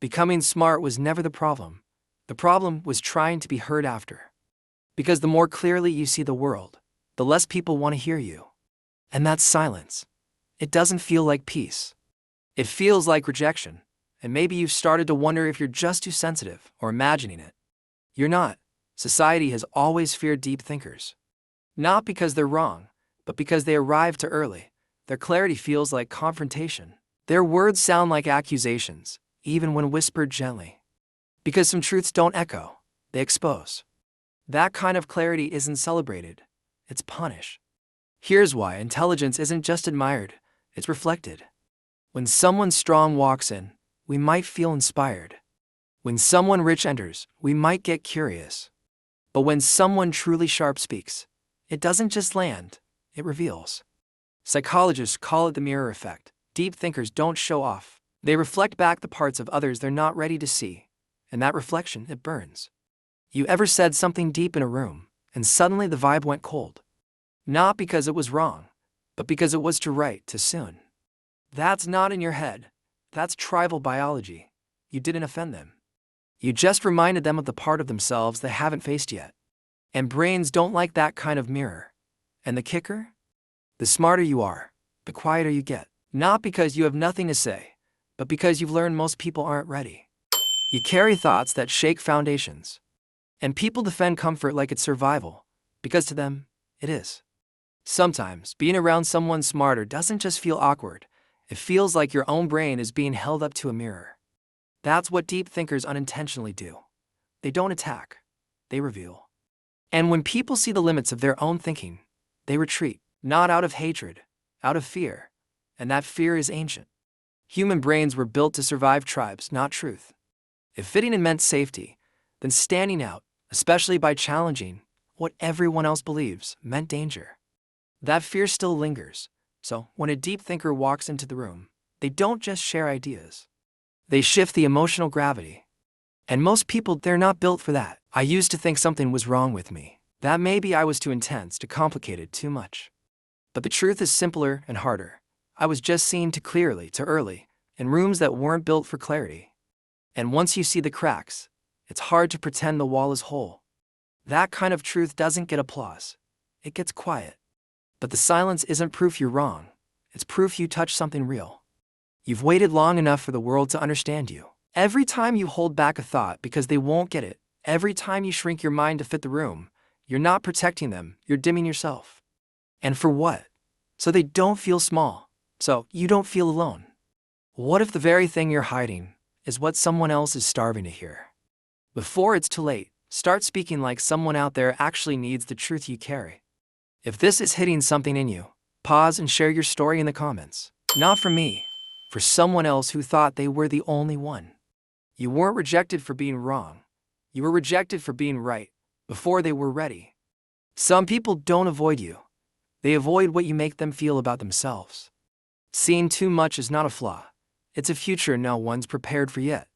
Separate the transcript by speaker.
Speaker 1: Becoming smart was never the problem. The problem was trying to be heard after. Because the more clearly you see the world, the less people want to hear you. And that's silence. It doesn't feel like peace. It feels like rejection. And maybe you've started to wonder if you're just too sensitive or imagining it. You're not. Society has always feared deep thinkers. Not because they're wrong, but because they arrive too early. Their clarity feels like confrontation. Their words sound like accusations, even when whispered gently. Because some truths don't echo, they expose. That kind of clarity isn't celebrated, it's punished. Here's why intelligence isn't just admired, it's reflected. When someone strong walks in, we might feel inspired. When someone rich enters, we might get curious. But when someone truly sharp speaks, it doesn't just land, it reveals. Psychologists call it the mirror effect. Deep thinkers don't show off. They reflect back the parts of others they're not ready to see. And that reflection, it burns. You ever said something deep in a room, and suddenly the vibe went cold? Not because it was wrong, but because it was too right too soon. That's not in your head. That's tribal biology. You didn't offend them. You just reminded them of the part of themselves they haven't faced yet. And brains don't like that kind of mirror. And the kicker? The smarter you are, the quieter you get. Not because you have nothing to say, but because you've learned most people aren't ready. You carry thoughts that shake foundations. And people defend comfort like it's survival, because to them, it is. Sometimes, being around someone smarter doesn't just feel awkward, it feels like your own brain is being held up to a mirror. That's what deep thinkers unintentionally do. They don't attack, they reveal. And when people see the limits of their own thinking, they retreat, not out of hatred, out of fear. And that fear is ancient. Human brains were built to survive tribes, not truth. If fitting in meant safety, then standing out, especially by challenging what everyone else believes, meant danger. That fear still lingers, so when a deep thinker walks into the room, they don't just share ideas. They shift the emotional gravity. And most people, they're not built for that. I used to think something was wrong with me. That maybe I was too intense, too complicated, too much. But the truth is simpler and harder. I was just seeing too clearly, too early, in rooms that weren't built for clarity. And once you see the cracks, it's hard to pretend the wall is whole. That kind of truth doesn't get applause. It gets quiet. But the silence isn't proof you're wrong. It's proof you touched something real. You've waited long enough for the world to understand you. Every time you hold back a thought because they won't get it, every time you shrink your mind to fit the room, you're not protecting them, you're dimming yourself. And for what? So they don't feel small. So you don't feel alone. What if the very thing you're hiding is what someone else is starving to hear? Before it's too late, start speaking like someone out there actually needs the truth you carry. If this is hitting something in you, pause and share your story in the comments. Not for me, for someone else who thought they were the only one. You weren't rejected for being wrong. You were rejected for being right, before they were ready. Some people don't avoid you. They avoid what you make them feel about themselves. Seeing too much is not a flaw. It's a future no one's prepared for yet.